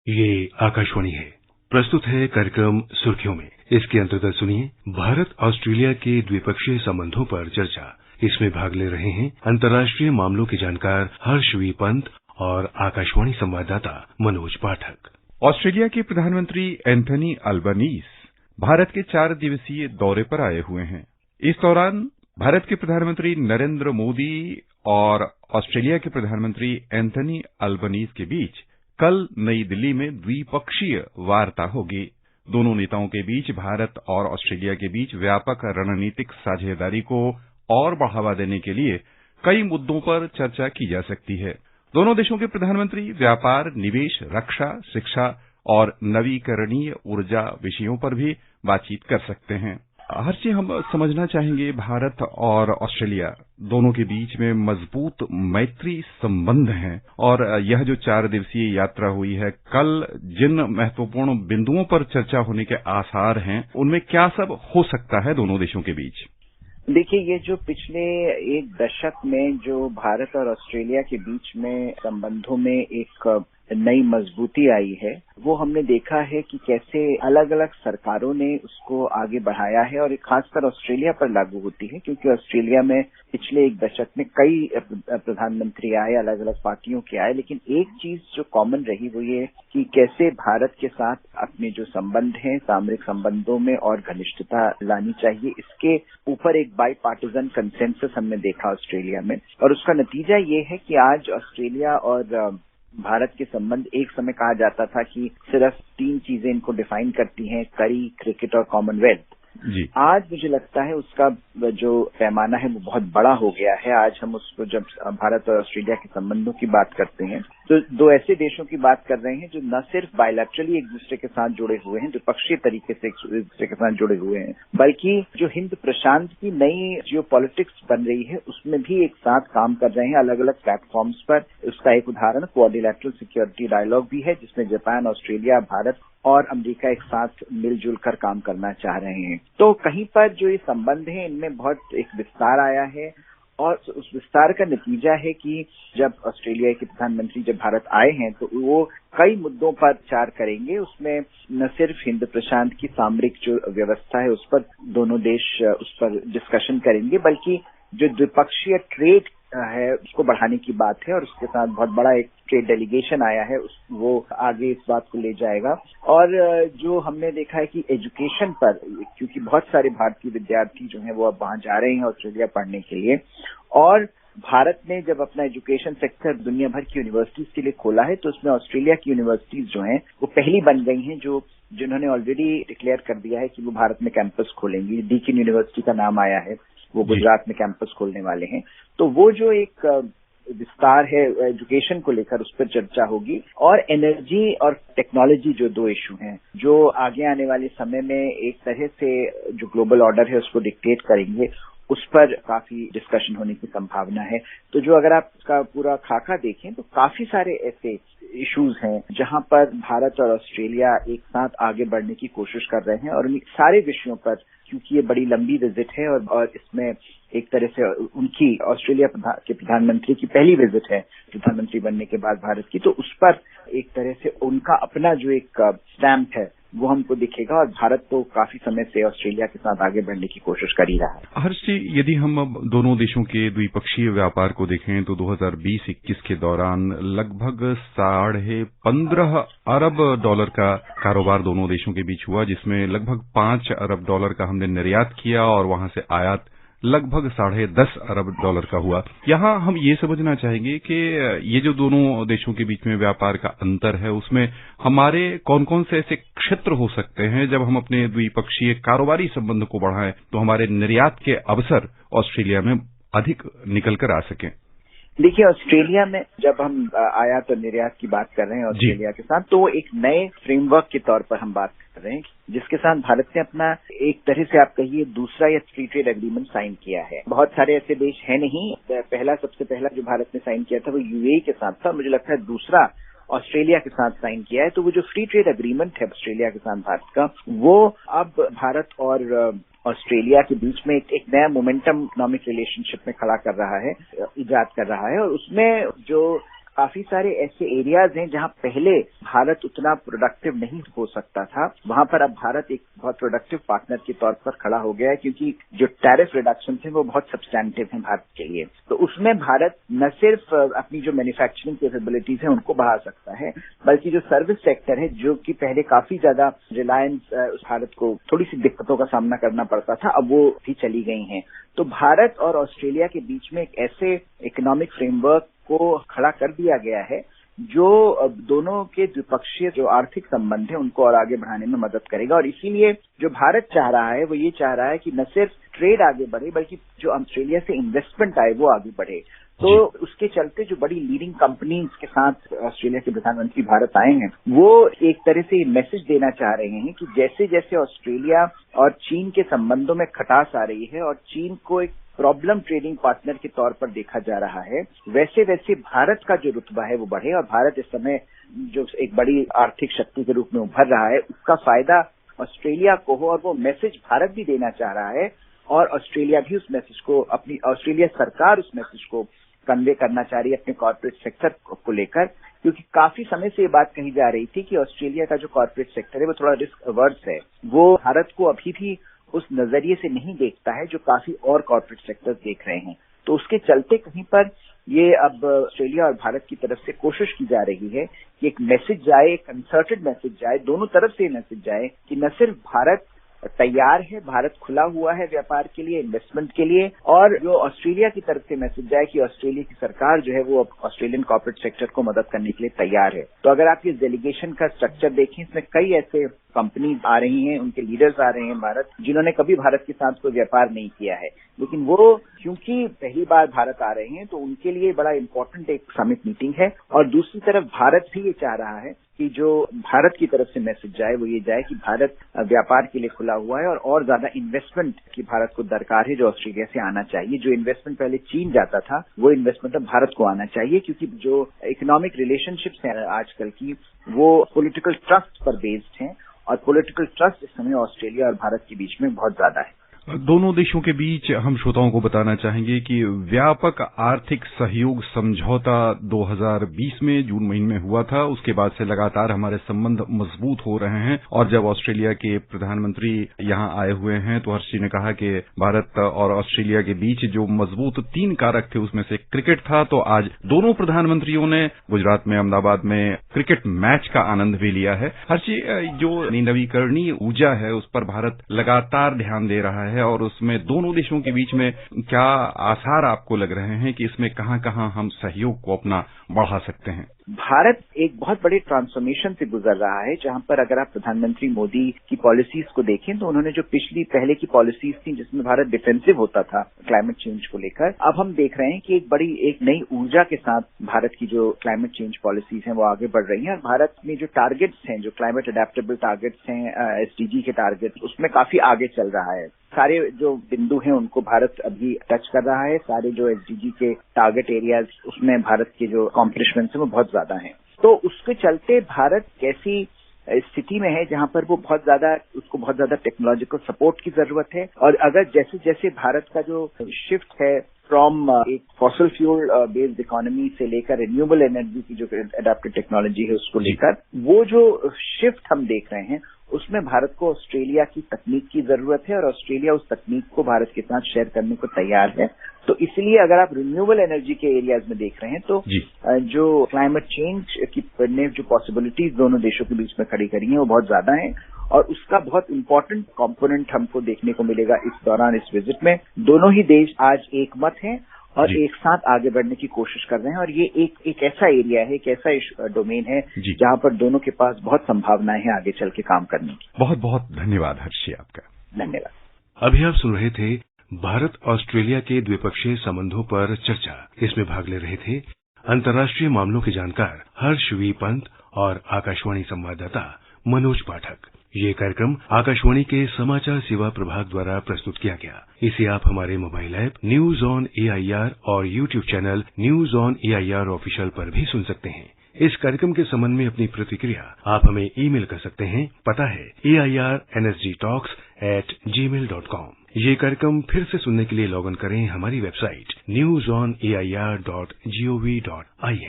ये आकाशवाणी है। प्रस्तुत है कार्यक्रम सुर्खियों में। इसके अंतर्गत सुनिए भारत ऑस्ट्रेलिया के द्विपक्षीय संबंधों पर चर्चा। इसमें भाग ले रहे हैं अंतर्राष्ट्रीय मामलों के जानकार हर्षवी पंत और आकाशवाणी संवाददाता मनोज पाठक। ऑस्ट्रेलिया के प्रधानमंत्री एंथनी अल्बनीज भारत के 4 दिवसीय दौरे पर आए हुए हैं। इस दौरान भारत के प्रधानमंत्री नरेंद्र मोदी और ऑस्ट्रेलिया के प्रधानमंत्री एंथनी अल्बनीज के बीच कल नई दिल्ली में द्विपक्षीय वार्ता होगी। दोनों नेताओं के बीच भारत और ऑस्ट्रेलिया के बीच व्यापक रणनीतिक साझेदारी को और बढ़ावा देने के लिए कई मुद्दों पर चर्चा की जा सकती है। दोनों देशों के प्रधानमंत्री व्यापार, निवेश, रक्षा, शिक्षा और नवीकरणीय ऊर्जा विषयों पर भी बातचीत कर सकते हैं। हर्षी, हम समझना चाहेंगे भारत और ऑस्ट्रेलिया दोनों के बीच में मजबूत मैत्री संबंध हैं और यह जो 4 दिवसीय यात्रा हुई है, कल जिन महत्वपूर्ण बिंदुओं पर चर्चा होने के आसार हैं, उनमें क्या सब हो सकता है दोनों देशों के बीच? देखिए, ये जो पिछले 1 दशक में जो भारत और ऑस्ट्रेलिया के बीच में संबंधों में एक नई मजबूती आई है, वो हमने देखा है कि कैसे अलग अलग सरकारों ने उसको आगे बढ़ाया है और खासकर ऑस्ट्रेलिया पर लागू होती है, क्योंकि ऑस्ट्रेलिया में पिछले 1 दशक में कई प्रधानमंत्री आए, अलग अलग पार्टियों के आए, लेकिन एक चीज जो कॉमन रही वो ये कि कैसे भारत के साथ अपने जो संबंध हैं, सामरिक संबंधों में और घनिष्ठता लानी चाहिए। इसके ऊपर एक बाई पार्टिजन कंसेंसस हमने देखा ऑस्ट्रेलिया में, और उसका नतीजा ये है कि आज ऑस्ट्रेलिया और भारत के संबंध, एक समय कहा जाता था कि सिर्फ 3 चीजें इनको डिफाइन करती हैं, करी, क्रिकेट और कॉमनवेल्थ। जी। आज मुझे लगता है उसका जो पैमाना है वो बहुत बड़ा हो गया है। आज हम उसको जब भारत और ऑस्ट्रेलिया के संबंधों की बात करते हैं तो 2 ऐसे देशों की बात कर रहे हैं जो न सिर्फ बायलैटरली एक दूसरे के साथ जुड़े हुए हैं, द्विपक्षीय तरीके से एक दूसरे के साथ जुड़े हुए हैं, बल्कि जो हिंद प्रशांत की नई जियोपॉलिटिक्स बन रही है उसमें भी एक साथ काम कर रहे हैं अलग अलग प्लेटफॉर्म्स पर। उसका एक उदाहरण क्वाड्रिलैटरल सिक्योरिटी डायलॉग भी है, जिसमें जापान, ऑस्ट्रेलिया, भारत और अमेरिका एक साथ मिलजुल कर काम करना चाह रहे हैं। तो कहीं पर जो ये संबंध है इनमें बहुत एक विस्तार आया है, और उस विस्तार का नतीजा है कि जब ऑस्ट्रेलिया के प्रधानमंत्री जब भारत आए हैं तो वो कई मुद्दों पर विचार करेंगे। उसमें न सिर्फ हिंद प्रशांत की सामरिक जो व्यवस्था है उस पर दोनों देश उस पर डिस्कशन करेंगे, बल्कि जो द्विपक्षीय ट्रेड है उसको बढ़ाने की बात है, और उसके साथ बहुत बड़ा एक ट्रेड डेलीगेशन आया है, वो आगे इस बात को ले जाएगा। और जो हमने देखा है कि एजुकेशन पर, क्योंकि बहुत सारे भारतीय विद्यार्थी जो हैं वो अब वहां जा रहे हैं ऑस्ट्रेलिया पढ़ने के लिए, और भारत ने जब अपना एजुकेशन सेक्टर दुनिया भर की यूनिवर्सिटीज के लिए खोला है तो उसमें ऑस्ट्रेलिया की यूनिवर्सिटीज जो हैं वो पहली बन गई हैं जिन्होंने ऑलरेडी डिक्लेयर कर दिया है कि वो भारत में कैंपस खोलेंगी। डीकिन यूनिवर्सिटी का नाम आया है, वो गुजरात में कैंपस खोलने वाले हैं। तो वो जो एक विस्तार है एजुकेशन को लेकर, उस पर चर्चा होगी। और एनर्जी और टेक्नोलॉजी जो 2 इशू हैं जो आगे आने वाले समय में एक तरह से जो ग्लोबल ऑर्डर है उसको डिक्टेट करेंगे, उस पर काफी डिस्कशन होने की संभावना है। तो जो अगर आप इसका पूरा खाका देखें तो काफी सारे ऐसे इश्यूज हैं जहां पर भारत और ऑस्ट्रेलिया एक साथ आगे बढ़ने की कोशिश कर रहे हैं, और इन सारे विषयों पर, क्योंकि ये बड़ी लंबी विजिट है और इसमें एक तरह से उनकी ऑस्ट्रेलिया के प्रधानमंत्री की पहली विजिट है प्रधानमंत्री बनने के बाद भारत की, तो उस पर एक तरह से उनका अपना जो एक स्टैम्प है वो हमको दिखेगा। और भारत तो काफी समय से ऑस्ट्रेलिया के साथ आगे बढ़ने की कोशिश कर ही रहा है। हर्षी, यदि हम अब दोनों देशों के द्विपक्षीय व्यापार को देखें तो 2020-21 के दौरान लगभग $15.5 अरब का कारोबार दोनों देशों के बीच हुआ, जिसमें लगभग $5 अरब का हमने निर्यात किया और वहां से आयात लगभग $10.5 अरब का हुआ। यहाँ हम ये समझना चाहेंगे कि ये जो दोनों देशों के बीच में व्यापार का अंतर है उसमें हमारे कौन कौन से ऐसे क्षेत्र हो सकते हैं जब हम अपने द्विपक्षीय कारोबारी संबंध को बढ़ाएं तो हमारे निर्यात के अवसर ऑस्ट्रेलिया में अधिक निकल कर आ सकें। देखिए, ऑस्ट्रेलिया में जब हम आयात और निर्यात की बात कर रहे हैं ऑस्ट्रेलिया के साथ, तो एक नए फ्रेमवर्क के तौर पर हम बात कर रहे हैं जिसके साथ भारत ने अपना एक तरह से आप कहिए दूसरा या फ्री ट्रेड एग्रीमेंट साइन किया है। बहुत सारे ऐसे देश हैं नहीं, सबसे पहला जो भारत ने साइन किया था वो यूएई के साथ था, मुझे लगता है दूसरा ऑस्ट्रेलिया के साथ साइन किया है। तो वो जो फ्री ट्रेड एग्रीमेंट है ऑस्ट्रेलिया के साथ भारत का, वो अब भारत और ऑस्ट्रेलिया के बीच में एक नया मोमेंटम इकोनॉमिक रिलेशनशिप में खड़ा कर रहा है, इजाद कर रहा है। और उसमें जो काफी सारे ऐसे एरियाज हैं जहां पहले भारत उतना प्रोडक्टिव नहीं हो सकता था, वहां पर अब भारत एक बहुत प्रोडक्टिव पार्टनर के तौर पर खड़ा हो गया है, क्योंकि जो टैरिफ रिडक्शन थे वो बहुत सब्सटैंटिव हैं भारत के लिए। तो उसमें भारत न सिर्फ अपनी जो मैन्युफैक्चरिंग कैपेबिलिटीज है उनको बढ़ा सकता है, बल्कि जो सर्विस सेक्टर है, जो कि पहले काफी ज्यादा रिलायंस भारत को थोड़ी सी दिक्कतों का सामना करना पड़ता था, अब वो भी चली गई हैं। तो भारत और ऑस्ट्रेलिया के बीच में एक ऐसे इकोनॉमिक फ्रेमवर्क को खड़ा कर दिया गया है जो दोनों के द्विपक्षीय जो आर्थिक संबंध है उनको और आगे बढ़ाने में मदद करेगा। और इसीलिए जो भारत चाह रहा है वो ये चाह रहा है कि न सिर्फ ट्रेड आगे बढ़े, बल्कि जो ऑस्ट्रेलिया से इन्वेस्टमेंट आए वो आगे बढ़े। तो उसके चलते जो बड़ी लीडिंग कंपनीज के साथ ऑस्ट्रेलिया के प्रधानमंत्री भारत आए हैं, वो एक तरह से मैसेज देना चाह रहे हैं कि जैसे जैसे ऑस्ट्रेलिया और चीन के संबंधों में खटास आ रही है और चीन को एक प्रॉब्लम ट्रेडिंग पार्टनर के तौर पर देखा जा रहा है, वैसे वैसे भारत का जो रुतबा है वो बढ़े और भारत इस समय जो एक बड़ी आर्थिक शक्ति के रूप में उभर रहा है, उसका फायदा ऑस्ट्रेलिया को हो। और वो मैसेज भारत भी देना चाह रहा है और ऑस्ट्रेलिया भी उस मैसेज को, अपनी ऑस्ट्रेलिया सरकार उस मैसेज को कन्वे करना चाह रही है अपने कॉर्पोरेट सेक्टर को लेकर, क्योंकि काफी समय से ये बात कही जा रही थी कि ऑस्ट्रेलिया का जो कॉर्पोरेट सेक्टर है वो थोड़ा रिस्क अवर्स है, वो भारत को अभी भी उस नजरिए से नहीं देखता है जो काफी और कॉर्पोरेट सेक्टर्स देख रहे हैं। तो उसके चलते कहीं पर ये अब ऑस्ट्रेलिया और भारत की तरफ से कोशिश की जा रही है कि एक मैसेज जाए, एक कंसर्टेड मैसेज जाए, दोनों तरफ से मैसेज जाए कि न सिर्फ भारत तैयार है, भारत खुला हुआ है व्यापार के लिए, इन्वेस्टमेंट के लिए, और जो ऑस्ट्रेलिया की तरफ से मैसेज जाए कि ऑस्ट्रेलिया की सरकार जो है वो ऑस्ट्रेलियन कॉर्पोरेट सेक्टर को मदद करने के लिए तैयार है। तो अगर आप ये डेलीगेशन का स्ट्रक्चर देखें, इसमें कई ऐसे कंपनीज आ रही हैं, उनके लीडर्स आ रहे हैं भारत, जिन्होंने कभी भारत के साथ कोई व्यापार नहीं किया है, लेकिन वो क्योंकि पहली बार भारत आ रहे हैं तो उनके लिए बड़ा इम्पोर्टेंट एक समिट मीटिंग है। और दूसरी तरफ भारत भी ये चाह रहा है कि जो भारत की तरफ से मैसेज जाए वो ये जाए कि भारत व्यापार के लिए खुला हुआ है और ज्यादा इन्वेस्टमेंट की भारत को दरकार है जो ऑस्ट्रेलिया से आना चाहिए। जो इन्वेस्टमेंट पहले चीन जाता था वो इन्वेस्टमेंट अब भारत को आना चाहिए, क्योंकि जो इकोनॉमिक रिलेशनशिप्स हैं आजकल की वो पॉलिटिकल ट्रस्ट पर बेस्ड हैं और पॉलिटिकल ट्रस्ट इस समय ऑस्ट्रेलिया और भारत के बीच में बहुत ज्यादा है। दोनों देशों के बीच हम श्रोताओं को बताना चाहेंगे कि व्यापक आर्थिक सहयोग समझौता 2020 में जून महीने में हुआ था। उसके बाद से लगातार हमारे संबंध मजबूत हो रहे हैं और जब ऑस्ट्रेलिया के प्रधानमंत्री यहां आए हुए हैं तो हर्ष जी ने कहा कि भारत और ऑस्ट्रेलिया के बीच जो मजबूत 3 कारक थे उसमें से क्रिकेट था। तो आज दोनों प्रधानमंत्रियों ने गुजरात में अहमदाबाद में क्रिकेट मैच का आनंद भी लिया है। हर्ष जी, जो नवीकरणीय ऊर्जा है उस पर भारत लगातार ध्यान दे रहा है और उसमें दोनों देशों के बीच में क्या आसार आपको लग रहे हैं कि इसमें कहां-कहां हम सहयोग को अपना बढ़ा सकते हैं? भारत एक बहुत बड़े ट्रांसफॉर्मेशन से गुजर रहा है, जहां पर अगर आप प्रधानमंत्री मोदी की पॉलिसीज को देखें तो उन्होंने जो पहले की पॉलिसीज थी जिसमें भारत डिफेंसिव होता था क्लाइमेट चेंज को लेकर, अब हम देख रहे हैं कि एक नई ऊर्जा के साथ भारत की जो क्लाइमेट चेंज पॉलिसीज हैं वो आगे बढ़ रही हैं। और भारत में जो टारगेट्स हैं, जो क्लाइमेट अडेप्टेबल टारगेट्स हैं, SDG के टारगेट्स, उसमें काफी आगे चल रहा है। सारे जो बिंदु हैं उनको भारत अभी टच कर रहा है। सारे जो SDG के टारगेट एरियाज उसमें भारत के जो अकॉम्प्लिशमेंट्स हैं वो बहुत ज्यादा हैं। तो उसके चलते भारत कैसी स्थिति में है जहां पर उसको बहुत ज्यादा टेक्नोलॉजिकल सपोर्ट की जरूरत है। और अगर जैसे जैसे भारत का जो शिफ्ट है फ्रॉम एक फॉसिल फ्यूल बेस्ड इकोनॉमी से लेकर रिन्यूएबल एनर्जी की जो एडेप्टिव टेक्नोलॉजी है उसको लेकर, वो जो शिफ्ट हम देख रहे हैं उसमें भारत को ऑस्ट्रेलिया की तकनीक की जरूरत है और ऑस्ट्रेलिया उस तकनीक को भारत के साथ शेयर करने को तैयार है। तो इसलिए अगर आप रिन्यूएबल एनर्जी के एरियाज में देख रहे हैं तो जो क्लाइमेट चेंज की ने जो पॉसिबिलिटीज दोनों देशों के बीच में खड़ी करी हैं वो बहुत ज्यादा है और उसका बहुत इम्पोर्टेंट कंपोनेंट हमको देखने को मिलेगा इस दौरान, इस विजिट में। दोनों ही देश आज एक मत हैं और एक साथ आगे बढ़ने की कोशिश कर रहे हैं और ये एक ऐसा एरिया है, एक ऐसा डोमेन है जहां पर दोनों के पास बहुत संभावनाएं हैं आगे चल के काम करने की। बहुत बहुत धन्यवाद हर्षी आपका। धन्यवाद। अभी आप सुन रहे थे भारत ऑस्ट्रेलिया के द्विपक्षीय संबंधों पर चर्चा। इसमें भाग ले रहे थे अंतर्राष्ट्रीय मामलों के जानकार हर्ष वी पंत और आकाशवाणी संवाददाता मनोज पाठक। ये कार्यक्रम आकाशवाणी के समाचार सेवा प्रभाग द्वारा प्रस्तुत किया गया। इसे आप हमारे mobile app news on AIR और YouTube channel news on AIR official पर भी सुन सकते हैं। इस कार्यक्रम के संबंध में अपनी प्रतिक्रिया आप हमें ईमेल कर सकते हैं। पता है AIRNSGtalks@gmail.com। ये कार्यक्रम फिर से सुनने के लिए लॉग इन करें हमारी वेबसाइट newsonair.gov.in।